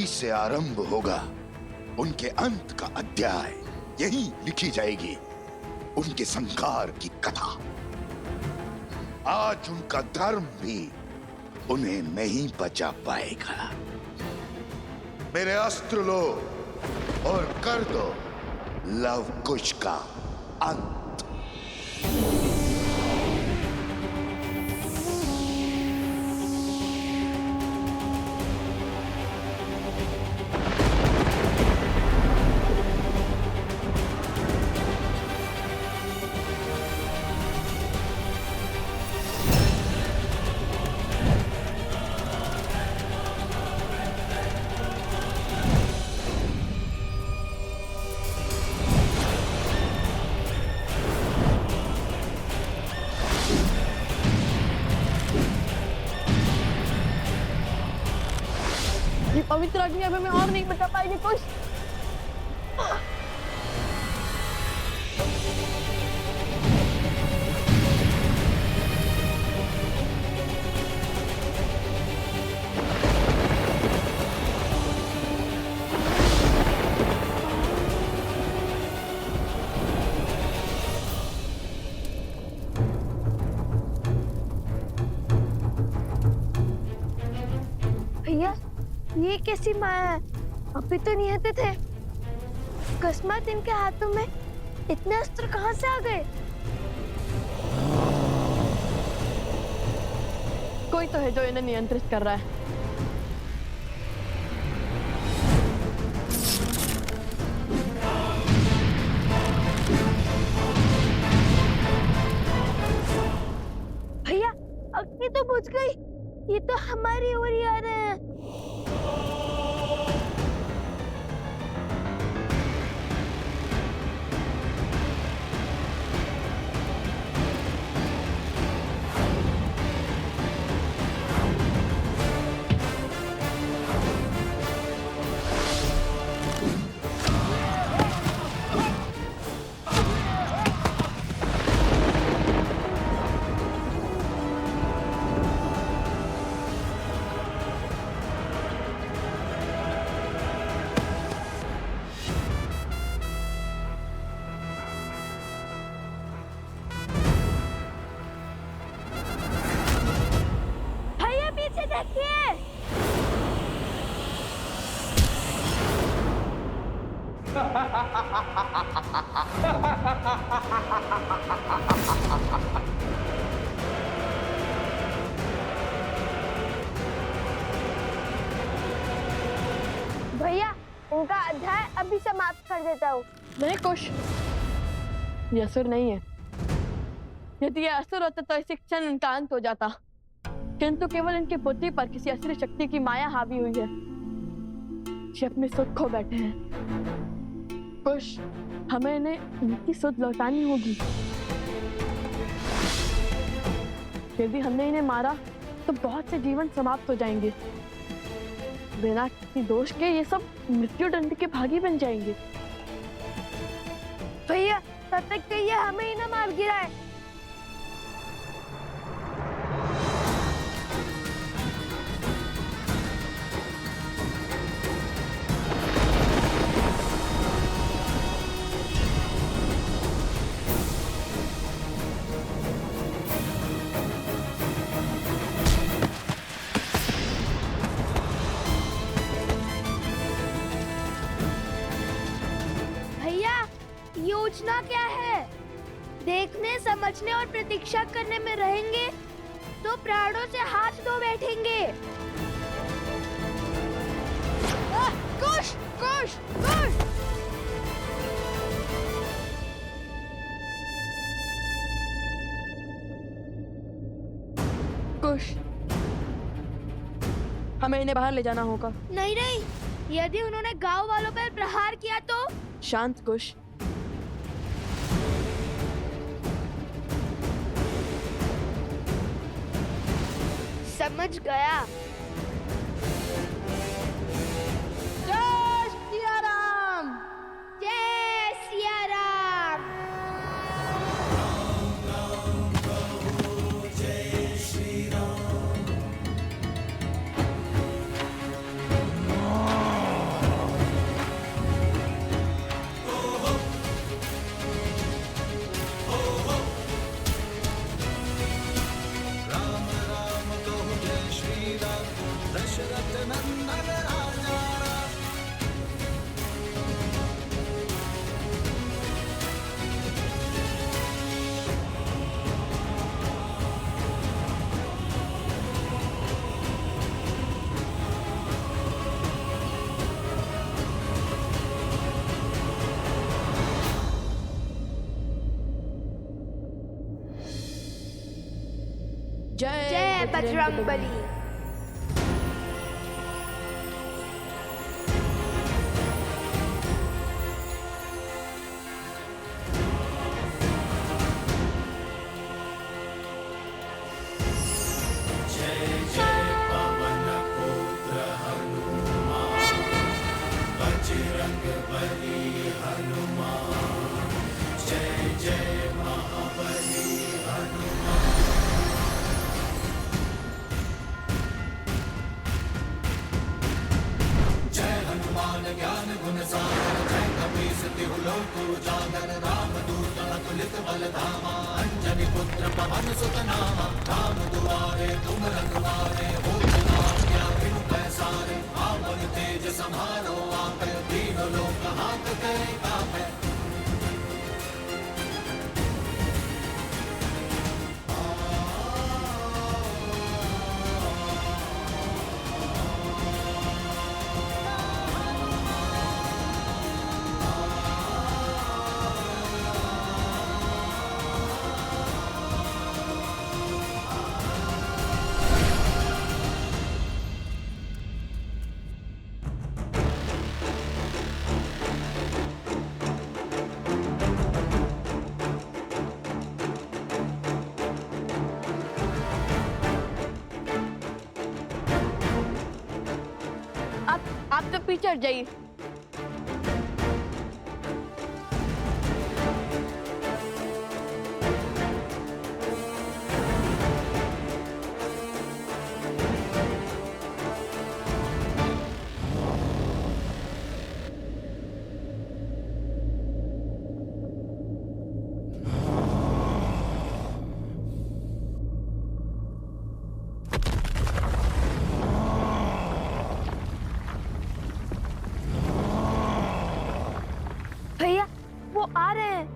यहीं से आरंभ होगा उनके अंत का अध्याय। यहीं लिखी जाएगी उनके संहार की कथा। आज उनका धर्म भी उन्हें नहीं बचा पाएगा। मेरे अस्त्र लो और कर दो लव कुश का अंत। पवित्र अग्नि अब हमें और नहीं बचा पाएगी कुछ। भैया ये कैसी माया है? अभी तो निहत्ते थे। अकस्मात इनके हाथों में इतने अस्त्र कहां से आ गए? कोई तो है जो इन्हें नियंत्रित कर रहा है। भैया अग्नि तो बुझ गई। ये तो हमारी ओर ही आ रहे हैं। देखिए भैया उनका अध्याय अभी समाप्त कर देता हूँ। नहीं कुश, ये असुर नहीं है। यदि ये असुर होता तो इसी क्षण इनका अंत हो जाता, किंतु केवल इनकी बुद्धि पर किसी असुरी शक्ति की माया हावी हुई है। ये अपने सुध खो बैठे हैं। कुश, हमें इन्हें इनकी सुध लौटानी होगी। यदि हमने इन्हें मारा तो बहुत से जीवन समाप्त हो जाएंगे। बिना किसी दोष के ये सब मृत्यु दंड के भागी बन जाएंगे। भैया तब तक तो ये हमें ही ना मार गिराए। योजना क्या है? देखने, समझने और प्रतीक्षा करने में रहेंगे तो प्राणों से हाथ धो बैठेंगे। कुश, कुश, कुश। कुश, हमें इन्हें बाहर ले जाना होगा। नहीं नहीं, यदि उन्होंने गांव वालों पर प्रहार किया तो? शांत कुश। समझ गया। जय सिया राम। जय सिया राम। जय श्री राम। जय बजरंगबली। आप तो पीछे हट जाइए। भैया वो आ रहे हैं।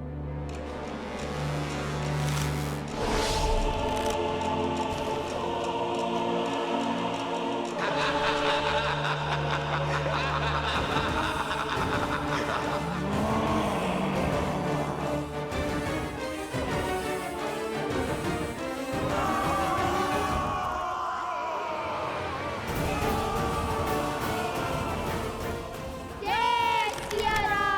जय सिया राम।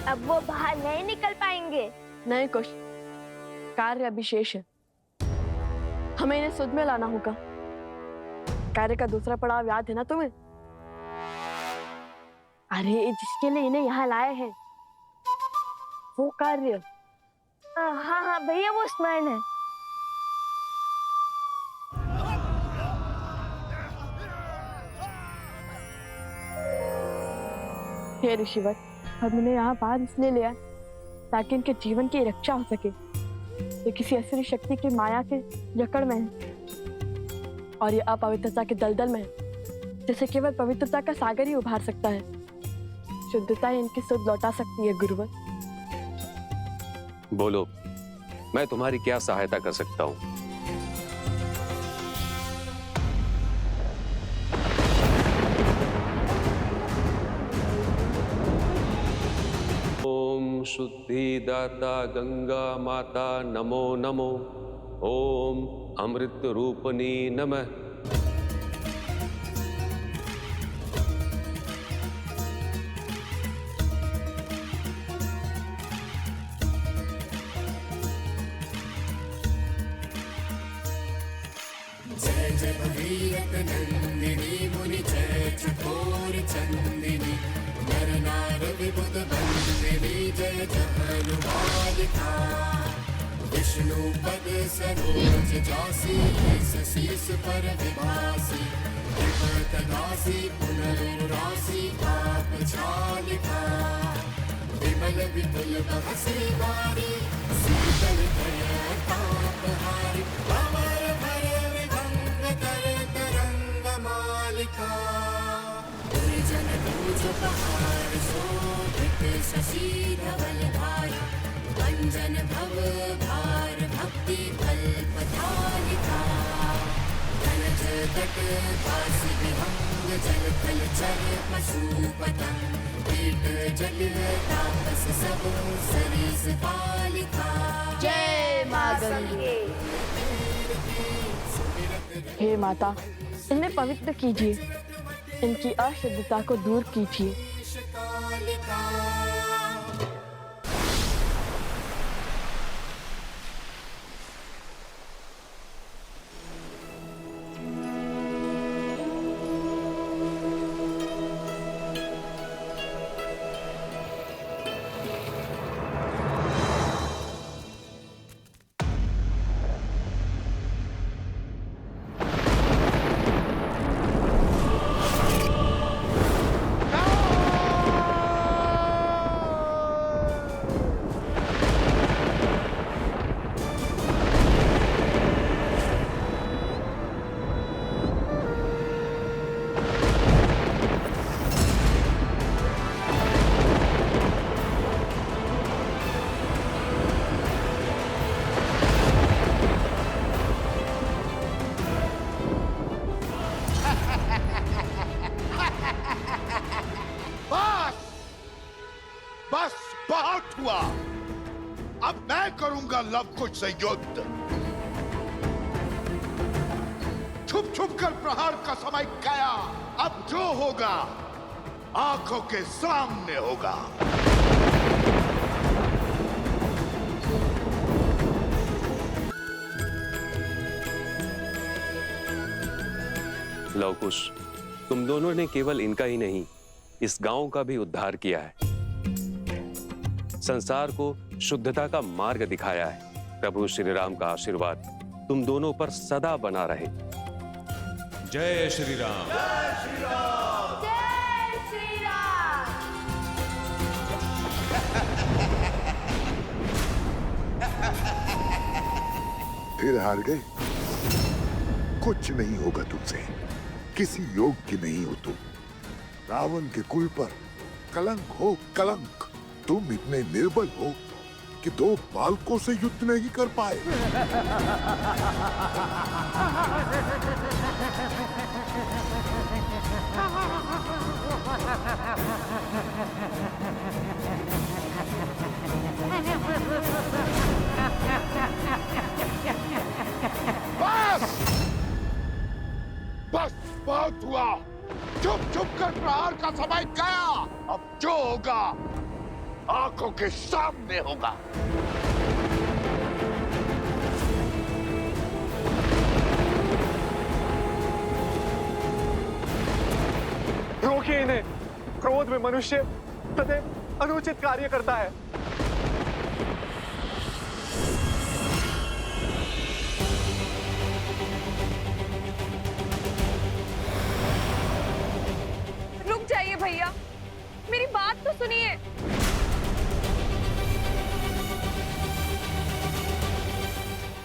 अब वो बाहर नहीं निकल पाएंगे। नहीं कुछ कार्य अभी शेष है, हमें इन्हें सुध में लाना होगा। कार्य का दूसरा पड़ाव याद है ना तुम्हें? अरे जिसके लिए इन्हें यहाँ लाए हैं वो कार्य। हाँ हाँ भैया वो स्मरण है। हे ऋषिवर, हम इन्हें यहाँ बाहर इसलिए लिया ताकि इनके जीवन की रक्षा हो सके। ये किसी असुरी शक्ति की माया के जकड़ में है और ये अपवित्रता के दलदल में है, जिसे केवल पवित्रता का सागर ही उभार सकता है। शुद्धता ही इनकी सुध लौटा सकती है गुरुवर। बोलो, मैं तुम्हारी क्या सहायता कर सकता हूँ? ओम शुद्धिदाता गंगा माता नमो नमो। ओम अमृत रूपनी नमः। जय जय भगीरथ नंदिनी मुनि जय चकोर चंदिनी नर नार विबुध बंदिनी जय जहनुमालिका विष्णु पद सरोज जासी शीस पर विभासी विपतनासी पुनरुरासी पाप छालिका विमल विपुल बहसी वारी शीतल दया ताप हारी अमर भर विभंग तर तरंग मालिका जन दूज सुपहार शोभित शशि धवल धारा भंजन भव भार भक्ति कल्पधारिका धनज तट काशी विहंग जल थल चर पशु पतंग कीट जल तापस सब सरीस पालिका जय माँ गंगे। हे माता, इन्हें पवित्र कीजिए, इनकी अशुद्धता को दूर कीजिए। कालिका बस बहुत हुआ। अब मैं करूंगा लव कुश से युद्ध। छुप छुप कर प्रहार का समय गया। अब जो होगा आंखों के सामने होगा। लव कुश, तुम दोनों ने केवल इनका ही नहीं, इस गांव का भी उद्धार किया है। संसार को शुद्धता का मार्ग दिखाया है। प्रभु श्री राम का आशीर्वाद तुम दोनों पर सदा बना रहे। जय श्री राम। जय श्री राम। फिर हार गए। कुछ नहीं होगा तुमसे, किसी योग की नहीं हो तुम। रावण के कुल पर कलंक हो कलंक। तुम इतने निर्बल हो कि 2 बालकों से युद्ध नहीं कर पाए। बस बस बहुत हुआ। चुप चुप कर प्रहार का समय गया। अब जो होगा आंखों के सामने होगा। रोकिए इन्हें। क्रोध में मनुष्य सदैव अनुचित कार्य करता है। रुक जाइए भैया, मेरी बात तो सुनिए।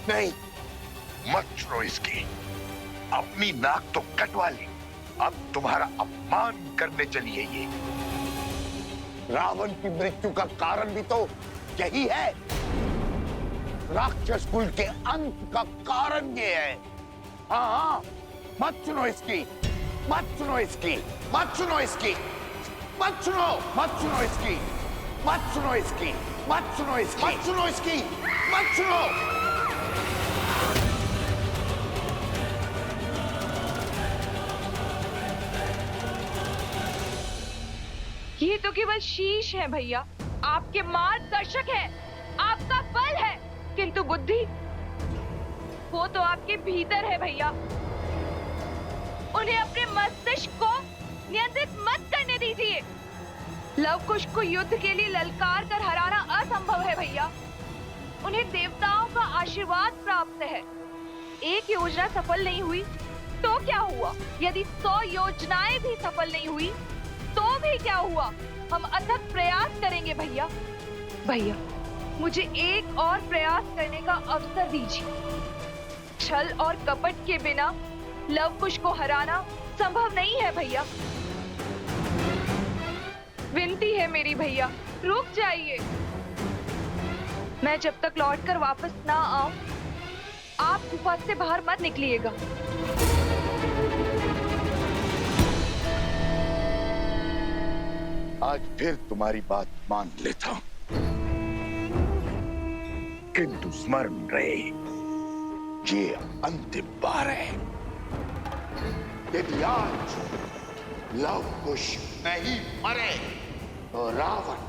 नहीं, मत छुड़ो इसकी। अपनी नाक तो कटवा ली। अब तुम्हारा अपमान करने चली है ये। रावण की मृत्यु का कारण भी तो यही है। राक्षस कुल के अंत का कारण ये है। हाँ, मत सुनो इसकी, मत सुनो इसकी, मत सुनो इसकी, मत सुनो, मत सुनो इसकी, मत सुनो इसकी, मत सुनो इसकी, मत सुनो इसकी, मत सुनो। ये तो केवल शीश है भैया, आपके मार्गदर्शक है, आपका बल है, किंतु बुद्धि वो तो आपके भीतर है भैया। उन्हें अपने मस्तिष्क को नियंत्रित मत करने दीजिए। लव कुश को युद्ध के लिए ललकार कर हराना असंभव है भैया। उन्हें देवताओं का आशीर्वाद प्राप्त है। एक योजना सफल नहीं हुई तो क्या हुआ? यदि 100 योजनाएं भी सफल नहीं हुई तो भी क्या हुआ? हम अथक प्रयास करेंगे भैया। भैया, मुझे एक और प्रयास करने का अवसर दीजिए। छल और कपट के बिना लव कुश को हराना संभव नहीं है भैया। विनती है मेरी भैया, रुक जाइए। मैं जब तक लौटकर वापस ना आऊं, आप गुफा से बाहर मत निकलिएगा। आज फिर तुम्हारी बात मान लेता हूं, किंतु स्मरण रहे, ये अंतिम बार है। यदि आज लव कुश नहीं मरे तो रावण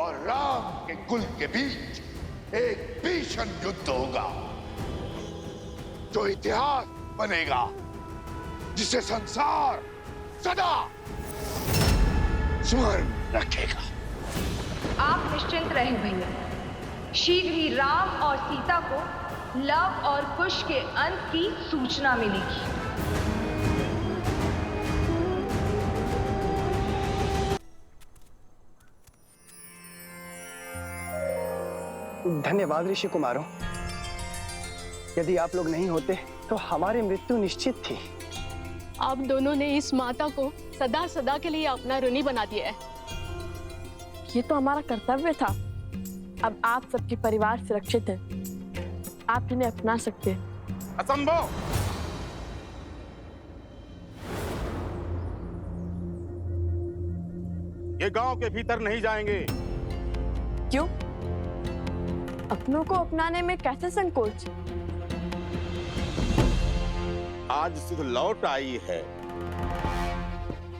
और राम के कुल के बीच एक भीषण युद्ध होगा जो इतिहास बनेगा, जिसे संसार सदा स्मरण रखेगा। आप निश्चिंत रहें भैया, शीघ्र ही राम और सीता को लव और कुश के अंत की सूचना मिलेगी। धन्यवाद ऋषि कुमारों। यदि आप लोग नहीं होते तो हमारी मृत्यु निश्चित थी। आप दोनों ने इस माता को सदा सदा के लिए अपना ऋणी बना दिया है। ये तो हमारा कर्तव्य था। अब आप सबके परिवार सुरक्षित है, आप इन्हें अपना सकते हैं। असंभव! ये गांव के भीतर नहीं जाएंगे। क्यों? अपनों को अपनाने में कैसे संकोच? आज सुध लौट आई है,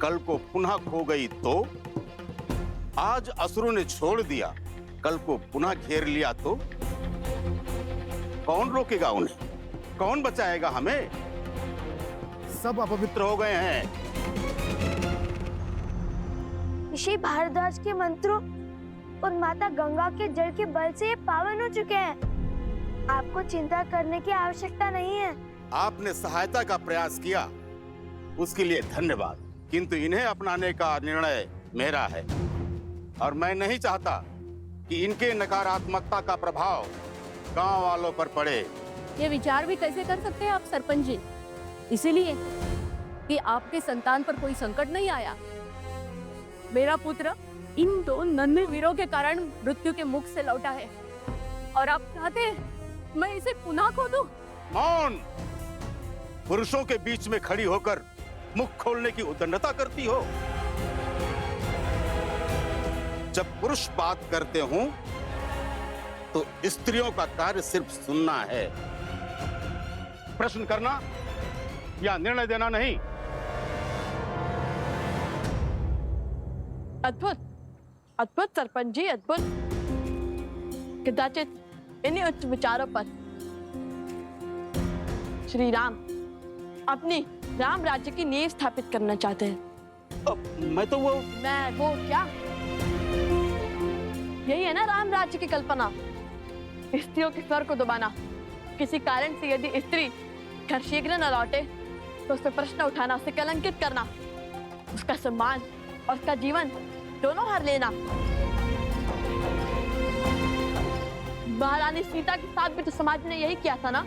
कल को पुनः खो गई तो? आज असुरों ने छोड़ दिया, कल को पुनः घेर लिया तो? कौन रोकेगा उन्हें? कौन बचाएगा हमें? सब अपवित्र हो गए हैं। ऋषि भारद्वाज के मंत्रों और माता गंगा के जल के बल से ये पावन हो चुके हैं। आपको चिंता करने की आवश्यकता नहीं है। आपने सहायता का प्रयास किया, उसके लिए धन्यवाद, किंतु इन्हें अपनाने का निर्णय मेरा है और मैं नहीं चाहता कि इनके नकारात्मकता का प्रभाव गांव वालों पर पड़े। ये विचार भी कैसे कर सकते हैं आप सरपंच जी? इसीलिए कि आपके संतान पर कोई संकट नहीं आया। मेरा पुत्र इन दो नन्हे वीरों के कारण मृत्यु के मुख से लौटा है और आप चाहते हैं मैं इसे पुनः खो दूं? मौन! पुरुषों के बीच में खड़ी होकर मुख खोलने की उद्दंडता करती हो। जब पुरुष बात करते हों तो स्त्रियों का कार्य सिर्फ सुनना है, प्रश्न करना या निर्णय देना नहीं। अद्भुत, अद्भुत सरपंच जी, अद्भुत। कदाचित इन्हीं उच्च विचारों पर श्री राम अपनी राम राज्य की नींव स्थापित करना चाहते हैं। मैं तो वो क्या? यही है ना राम राज्य की कल्पना, स्त्रियों के स्वर को दबाना। किसी कारण से यदि स्त्री घर शीघ्र न लौटे तो उस पर प्रश्न उठाना, उसे कलंकित करना, उसका सम्मान और उसका जीवन दोनों हर लेना। महारानी सीता के साथ भी तो समाज ने यही किया था ना।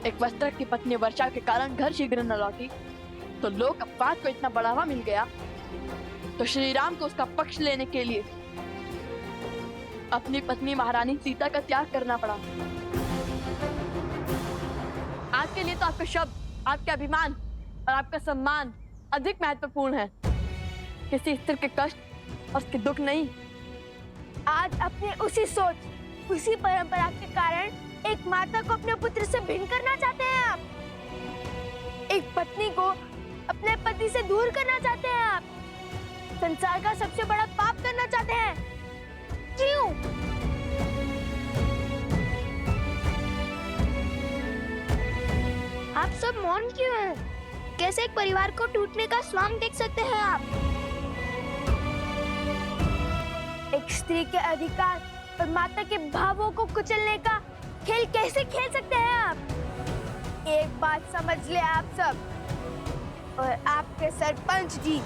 एक वस्त्र की पत्नी वर्षा के कारण घर शीघ्र न लौटी तो लोक अपवाद को इतना बढ़ावा मिल गया, तो श्री राम को उसका पक्ष लेने के लिए अपनी पत्नी महारानी सीता का त्याग करना पड़ा। आज के लिए तो आपके शब्द, आपके अभिमान और आपका सम्मान अधिक महत्वपूर्ण है, किसी स्त्री के कष्ट और उसके दुख नहीं। आज अपने उसी सोच, उसी परंपरा के कारण एक माता को अपने पुत्र से भिन्न करना चाहते हैं आप। एक पत्नी को अपने पति से दूर करना चाहते हैं आप। संसार का सबसे बड़ा पाप करना चाहते हैं। क्यों? आप सब मौन क्यों हैं? कैसे एक परिवार को टूटने का स्वांग देख सकते हैं आप? एक स्त्री के अधिकार और माता के भावों को कुचलने का खेल कैसे खेल सकते हैं आप? एक बात समझ ले आप सब और आपके सरपंच जी,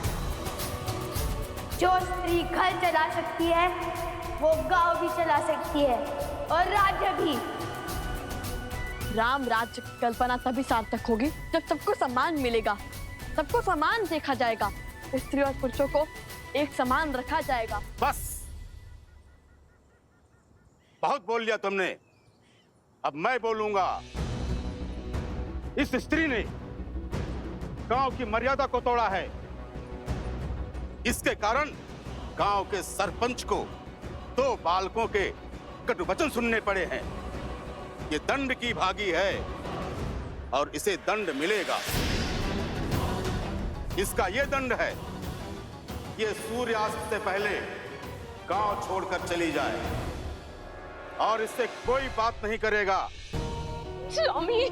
जो स्त्री घर चला सकती है वो गांव भी चला सकती है और राज्य भी। राम राज्य की कल्पना तभी सार्थक होगी जब सबको सम्मान मिलेगा, सबको समान देखा जाएगा, स्त्री और पुरुषों को एक समान रखा जाएगा। बस, बहुत बोल लिया तुमने। अब मैं बोलूंगा। इस स्त्री ने गांव की मर्यादा को तोड़ा है। इसके कारण गांव के सरपंच को 2 बालकों के कटु वचन सुनने पड़े हैं। ये दंड की भागी है और इसे दंड मिलेगा। इसका ये दंड है, ये सूर्यास्त से पहले गांव छोड़कर चली जाए और इससे कोई बात नहीं करेगा। स्वामी,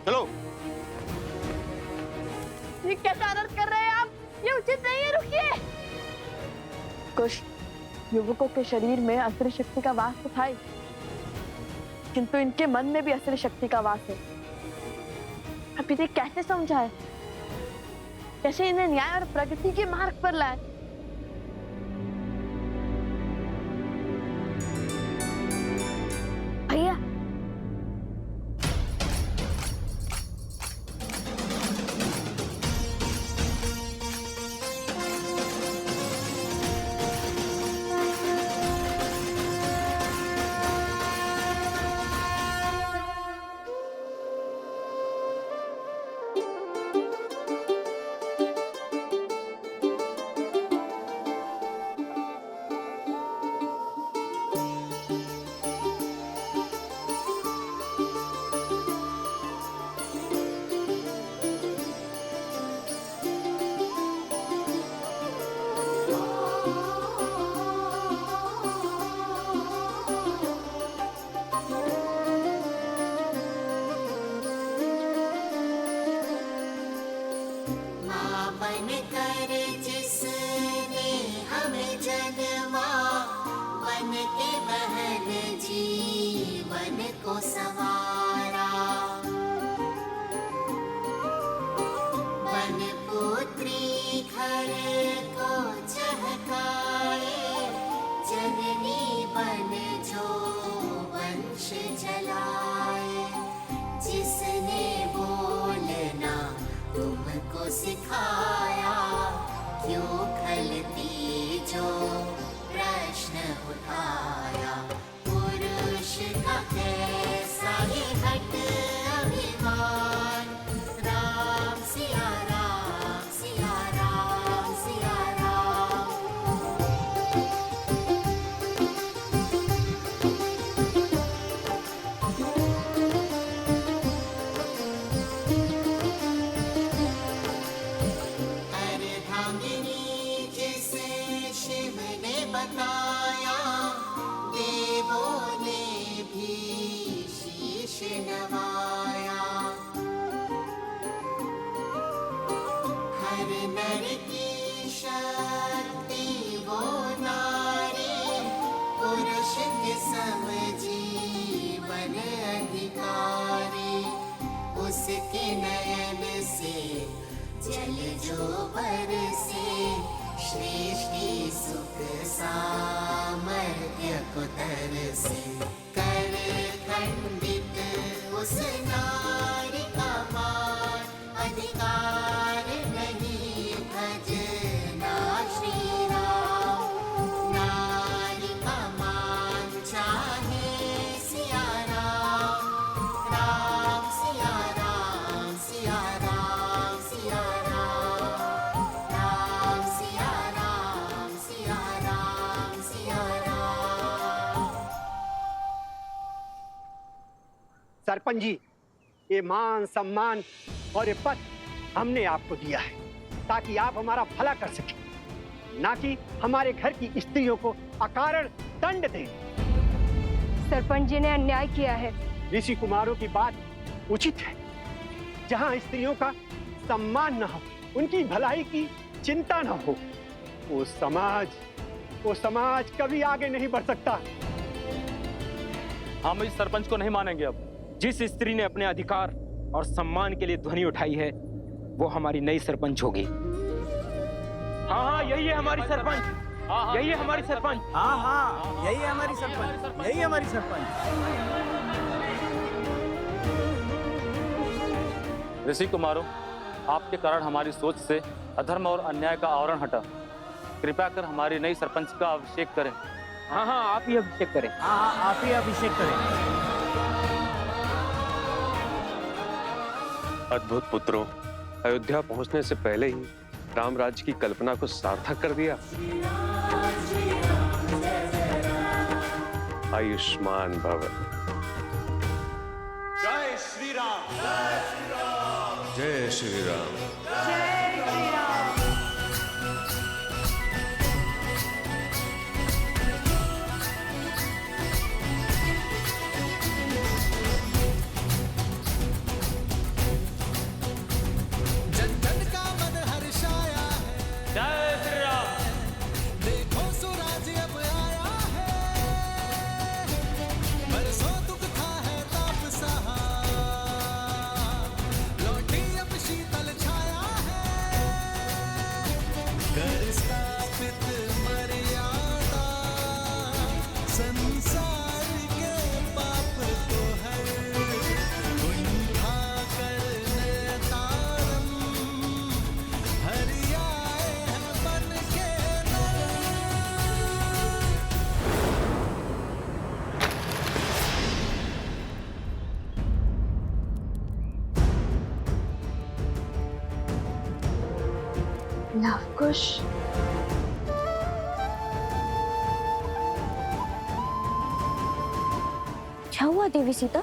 चलो। ये कैसा अनर्थ कर रहे हैं आप? ये उचित नहीं है, रुकिए। कुछ युवकों के शरीर में असुरी शक्ति का वास तो था ही, किंतु इनके मन में भी असुरी शक्ति का वास है। अब इन्हें कैसे समझाए, कैसे इन्हें न्याय और प्रगति के मार्ग पर लाए? भैया, सिखाया क्यों खलती जो प्रश्न उठाया, पुरुष का कैसा ये हट अभिमान, राम सिया राम सिया राम सिया राम। बताया देवों ने भी शीश नवाया, हर नर की शक्ति वो नारी, पुरुष के सम जीवन अधिकारी, उसके नयन से जल जो बरसे, सृष्टि सुख सामर्थ्य को तरसे, कर खंडित उस नारी का मान, अधिकार नहीं भजना श्री राम, नारी का मान चाहे सिया राम, राम सिया राम सिया राम सिया राम, राम सिया राम सिया राम सिया राम। सरपंच जी, ये मान सम्मान और ये पद हमने आपको दिया है ताकि आप हमारा भला कर सकें, ना कि हमारे घर की स्त्रियों को अकारण दंड दें। सरपंच जी ने अन्याय किया है। ऋषि कुमारों की बात उचित है। जहां स्त्रियों का सम्मान न हो, उनकी भलाई की चिंता न हो, वो समाज कभी आगे नहीं बढ़ सकता। हम इस सरपंच को नहीं मानेंगे। अब जिस स्त्री ने अपने अधिकार और सम्मान के लिए ध्वनि उठाई है, वो हमारी नई सरपंच होगी। हाँ, यही है हमारी सरपंच, यही है हमारी सरपंच। हाँ, यही है हमारी सरपंच, यही हमारी सरपंच। ऋषि कुमारों, आपके कारण हमारी सोच से अधर्म और अन्याय का आवरण हटा। कृपया कर हमारी नई सरपंच का अभिषेक करें। हाँ हाँ, आप ही अभिषेक करें। हाँ, आप ही अभिषेक करें। अद्भुत पुत्रों, अयोध्या पहुंचने से पहले ही राम राज्य की कल्पना को सार्थक कर दिया। आयुष्मान भव। जय श्री राम। जय श्री राम। लवकुश, क्या हुआ देवी सीता?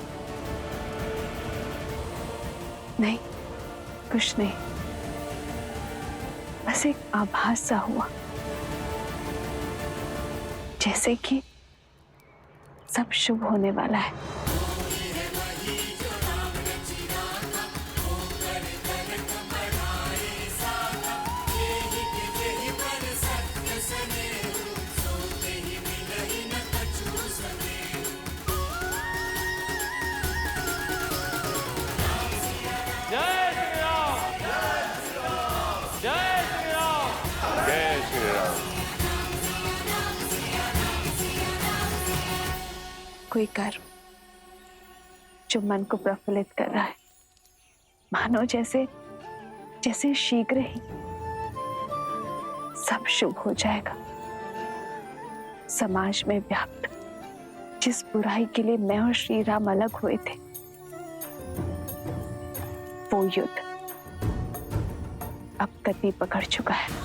नहीं, कुछ नहीं, बस एक आभास सा हुआ, जैसे कि सब शुभ होने वाला है। कोई कर्म जो मन को प्रफुल्लित कर रहा है, मानो जैसे जैसे शीघ्र ही सब शुभ हो जाएगा। समाज में व्याप्त जिस बुराई के लिए मैं और श्री राम अलग हुए थे, वो युद्ध अब गति पकड़ चुका है।